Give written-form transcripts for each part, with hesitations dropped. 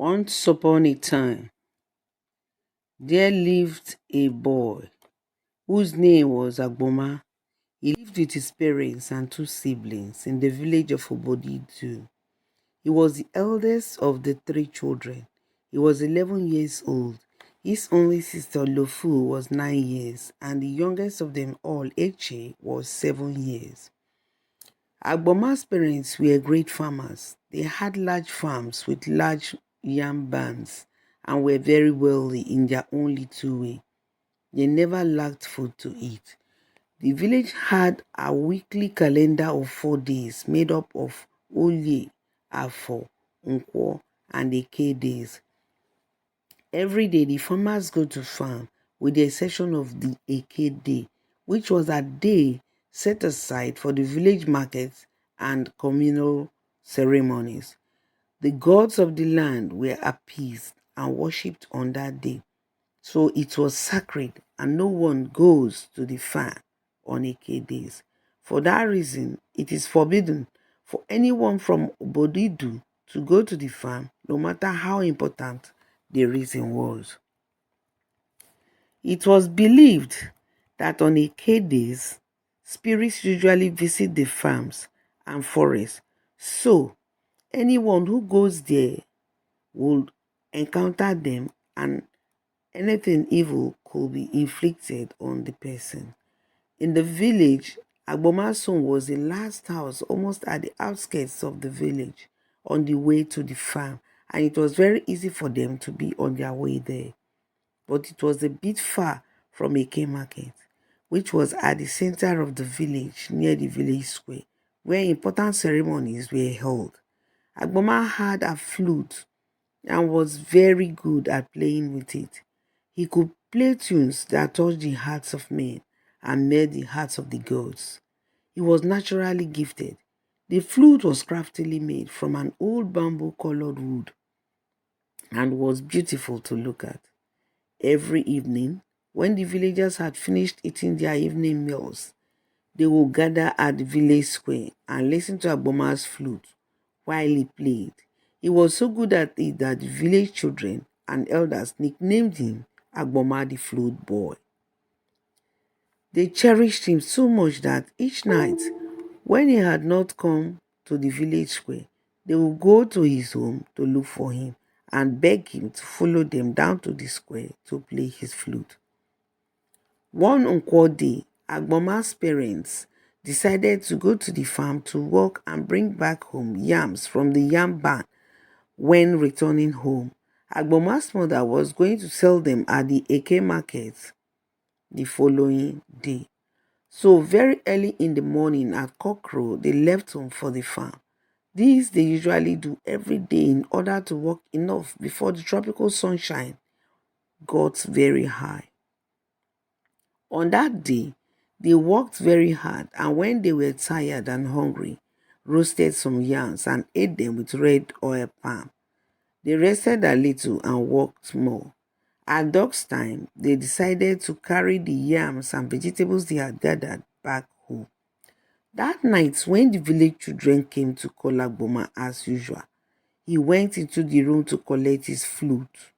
Once upon a time, there lived a boy whose name was Agboma. He lived with his parents and two siblings in the village of Obodidu. He was the eldest of the three children. He was 11 years old. His only sister Lofu was 9 years, and the youngest of them all, Eche, was 7 years. Agboma's parents were great farmers. They had large farms with large yam barns and were very wealthy in their own little way. They never lacked food to eat. The village had a weekly calendar of 4 days made up of Olye, Afo, Nkwo, and Eke days. Every day the farmers go to farm with the exception of the Eke day, which was a day set aside for the village markets and communal ceremonies. The gods of the land were appeased and worshipped on that day. So it was sacred, and no one goes to the farm on Eke days. For that reason, it is forbidden for anyone from Bodidu to go to the farm, no matter how important the reason was. It was believed that on Eke days, spirits usually visit the farms and forests. So anyone who goes there would encounter them, and anything evil could be inflicted on the person. In the village, Agboma's home was the last house almost at the outskirts of the village on the way to the farm, and it was very easy for them to be on their way there. But it was a bit far from Eke Market, which was at the center of the village near the village square, where important ceremonies were held. Agboma had a flute and was very good at playing with it. He could play tunes that touched the hearts of men and made the hearts of the gods. He was naturally gifted. The flute was craftily made from an old bamboo colored wood and was beautiful to look at. Every evening, when the villagers had finished eating their evening meals, they would gather at the village square and listen to Agboma's flute while he played. He was so good at it that the village children and elders nicknamed him Agboma the Flute Boy. They cherished him so much that each night, when he had not come to the village square, they would go to his home to look for him and beg him to follow them down to the square to play his flute. One Uncle day, Agboma's parents decided to go to the farm to work and bring back home yams from the yam barn. When returning home, Agboma's mother was going to sell them at the Eke market the following day. So very early in the morning at cockcrow, they left home for the farm. This they usually do every day in order to work enough before the tropical sunshine got very high. On that day, they worked very hard, and when they were tired and hungry, roasted some yams and ate them with red oil palm. They rested a little and worked more. At dusk time, they decided to carry the yams and vegetables they had gathered back home. That night, when the village children came to call Agboma as usual, he went into the room to collect his flute,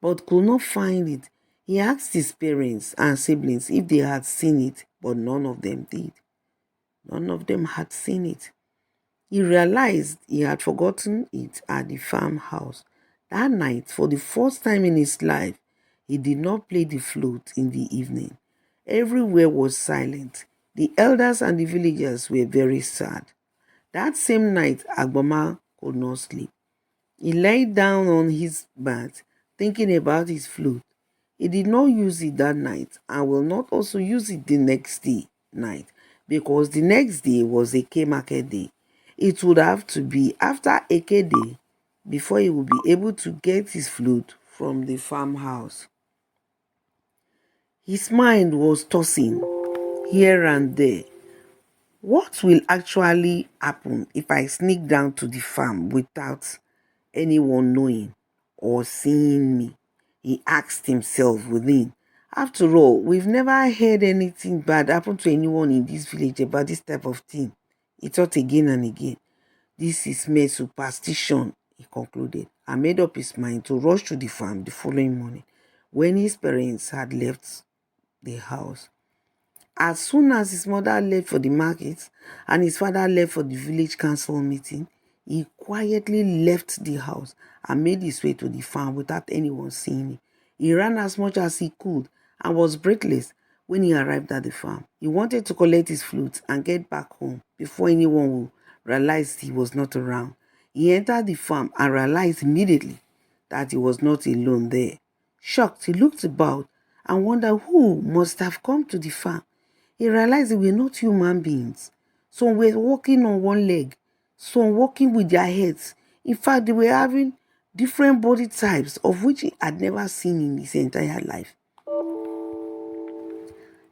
but could not find it. He asked his parents and siblings if they had seen it, but none of them did. None of them had seen it. He realized he had forgotten it at the farmhouse. That night, for the first time in his life, he did not play the flute in the evening. Everywhere was silent. The elders and the villagers were very sad. That same night, Agboma could not sleep. He lay down on his mat, thinking about his flute. He did not use it that night and will not also use it the next day night, because the next day was Eke market day. It would have to be after Eke day before he would be able to get his flute from the farmhouse. His mind was tossing here and there. What will actually happen if I sneak down to the farm without anyone knowing or seeing me? He asked himself within. After all, we've never heard anything bad happen to anyone in this village about this type of thing. He thought again and again. This is mere superstition, he concluded, and made up his mind to rush to the farm the following morning when his parents had left the house. As soon as his mother left for the market and his father left for the village council meeting, he quietly left the house and made his way to the farm without anyone seeing him. He ran as much as he could and was breathless when he arrived at the farm. He wanted to collect his flute and get back home before anyone would realize he was not around. He entered the farm and realized immediately that he was not alone there. Shocked, he looked about and wondered who must have come to the farm. He realized they were not human beings. Some were walking on one leg, some walking with their heads. In fact, they were having different body types of which he had never seen in his entire life.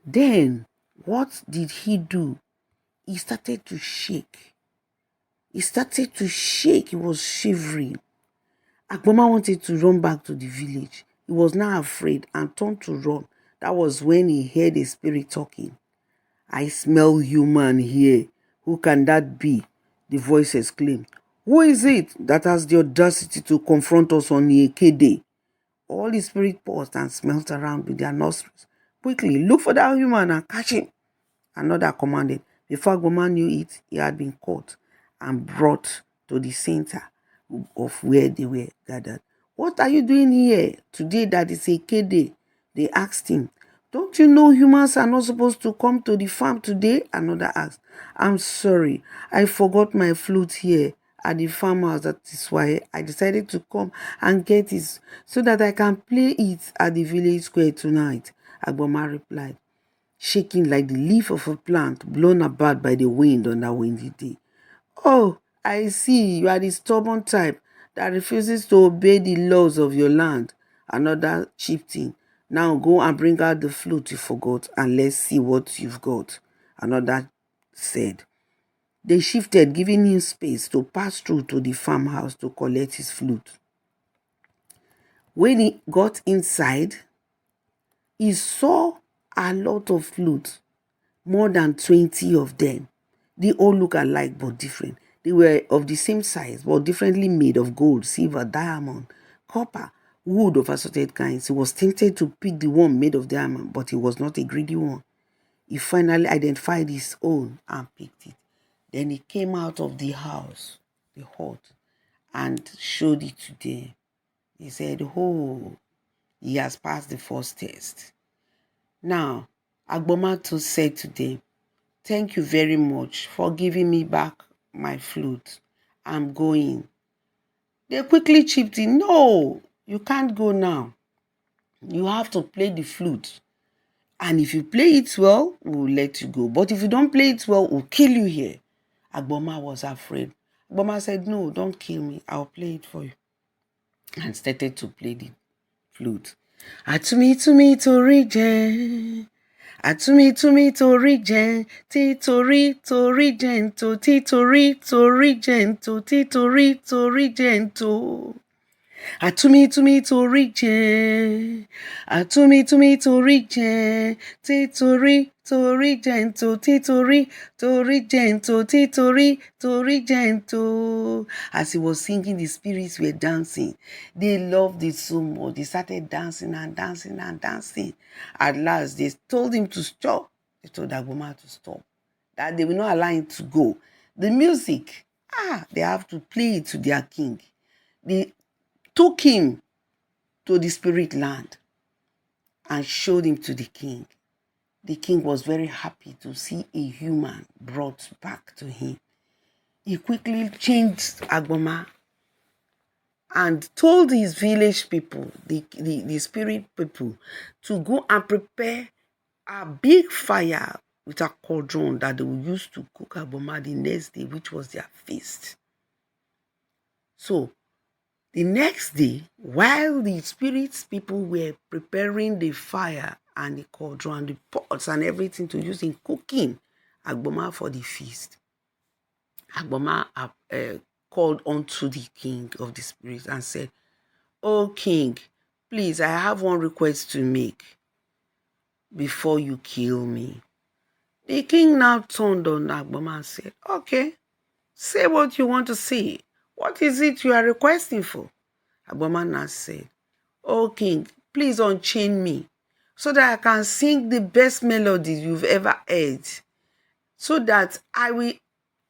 Then, what did he do? He started to shake. He started to shake. He was shivering. Agboma wanted to run back to the village. He was now afraid and turned to run. That was when he heard a spirit talking. I smell human here. Who can that be? The voice exclaimed. Who is it that has the audacity to confront us on Eke Day? All the spirit paused and smelt around with their nostrils. Quickly, look for that human and catch him. Another commanded. Before Goma knew it, he had been caught and brought to the center of where they were gathered. What are you doing here today that is Eke Day? They asked him. Don't you know humans are not supposed to come to the farm today? Another asked. I'm sorry, I forgot my flute here at the farmhouse. That is why I decided to come and get it so that I can play it at the village square tonight. Agboma replied, shaking like the leaf of a plant blown about by the wind on a windy day. Oh, I see, you are the stubborn type that refuses to obey the laws of your land. Another chieftain. Now go and bring out the flute you forgot and let's see what you've got. Another said. They shifted, giving him space to pass through to the farmhouse to collect his flute. When he got inside, he saw a lot of flutes, more than 20 of them. They all look alike but different. They were of the same size but differently made of gold, silver, diamond, copper, wood of assorted kinds. He was tempted to pick the one made of diamond, but he was not a greedy one. He finally identified his own and picked it. Then he came out of the house, the hut, and showed it to them. He said, oh, he has passed the first test. Now, Agbomato said to them, thank you very much for giving me back my flute. I'm going. They quickly chipped in. No, you can't go now. You have to play the flute. And if you play it well, we'll let you go. But if you don't play it well, we'll kill you here. Agboma was afraid. Agboma said, no, don't kill me. I'll play it for you. And started to play the flute. Atumi torí jẹ. Atumi torí jẹ. Títorí jẹnto. Títorí jẹnto. Títorí jẹnto. Atumi torí jẹ. Atumi torí jẹ. Títorí jẹnto. Títorí jẹnto. Títorí jẹnto. As he was singing, the spirits were dancing. They loved it so much. They started dancing and dancing and dancing. At last, they told him to stop. They told Agboma to stop. That they will not allow him to go. The music, they have to play it to their king. They took him to the spirit land and showed him to the king. The king was very happy to see a human brought back to him. He quickly changed Agboma and told his village people, the spirit people, to go and prepare a big fire with a cauldron that they would use to cook Agboma the next day, which was their feast. So, the next day, while the spirits people were preparing the fire and the cauldron, the pots and everything to use in cooking Agboma for the feast, Agboma called unto the king of the spirits and said, "Oh king, please, I have one request to make before you kill me." The king now turned on Agboma and said, "Okay, say what you want to say. What is it you are requesting for? Agbomana said, "Oh king, please unchain me so that I can sing the best melodies you've ever heard, so that I will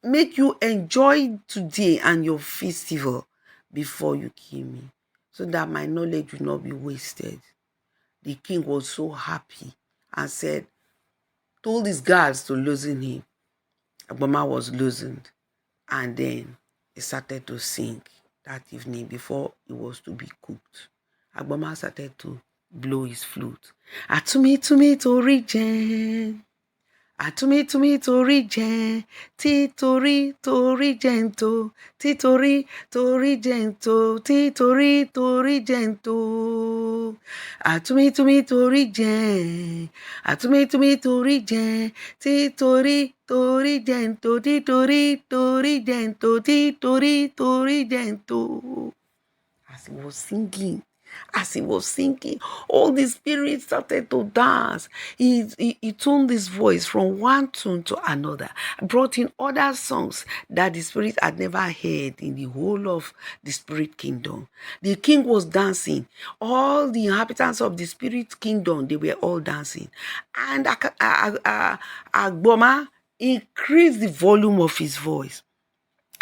make you enjoy today and your festival before you kill me, so that my knowledge will not be wasted." The king was so happy and said, told his guards to loosen him. Agboma was loosened, and then he started to sing that evening before it was to be cooked. Agboma started to blow his flute. Atumi tumi tori jen. Atumi tumi tori jen. Titori tori jento. Titori tori jento. Titori tori jento. Atumi tumi tori jen. Atumi tumi tori jen. Titori tori jento. Titori tori jento. Titori tori jento. As he was singing, all the spirits started to dance. He tuned his voice from one tune to another, brought in other songs that the spirit had never heard in the whole of the spirit kingdom. The king was dancing. All the inhabitants of the spirit kingdom, they were all dancing. And Agboma increased the volume of his voice,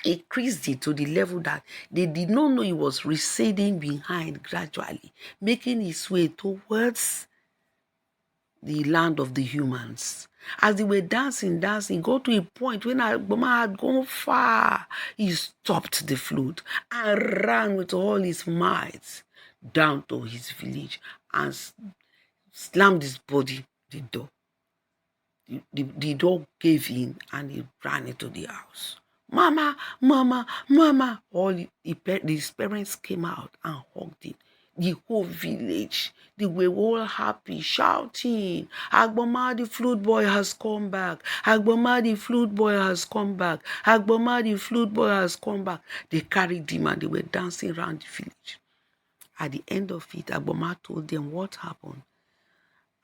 increased it to the level that they did not know he was receding behind gradually, making his way towards the land of the humans. As they were dancing, got to a point when Agboma had gone far. He stopped the flute and ran with all his might down to his village and slammed his body the door. The dog gave in and he ran into the house. Mama, mama, mama. His parents came out and hugged him. The whole village, they were all happy, shouting, Agboma the flute boy has come back. Agboma the flute boy has come back. Agboma the flute boy has come back. They carried him and they were dancing around the village. At the end of it, Agboma told them what happened.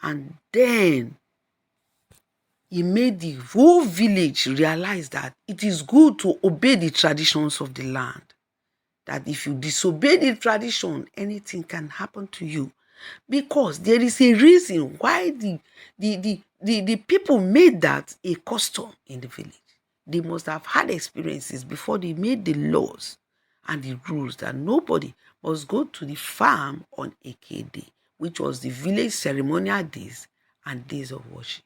And then he made the whole village realize that it is good to obey the traditions of the land. That if you disobey the tradition, anything can happen to you. Because there is a reason why the people made that a custom in the village. They must have had experiences before they made the laws and the rules that nobody must go to the farm on Eke Day, which was the village ceremonial days and days of worship.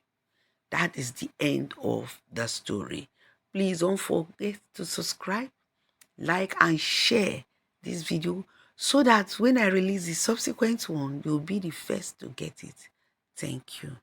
That is the end of the story. Please don't forget to subscribe, like, and share this video so that when I release the subsequent one, you'll be the first to get it. Thank you.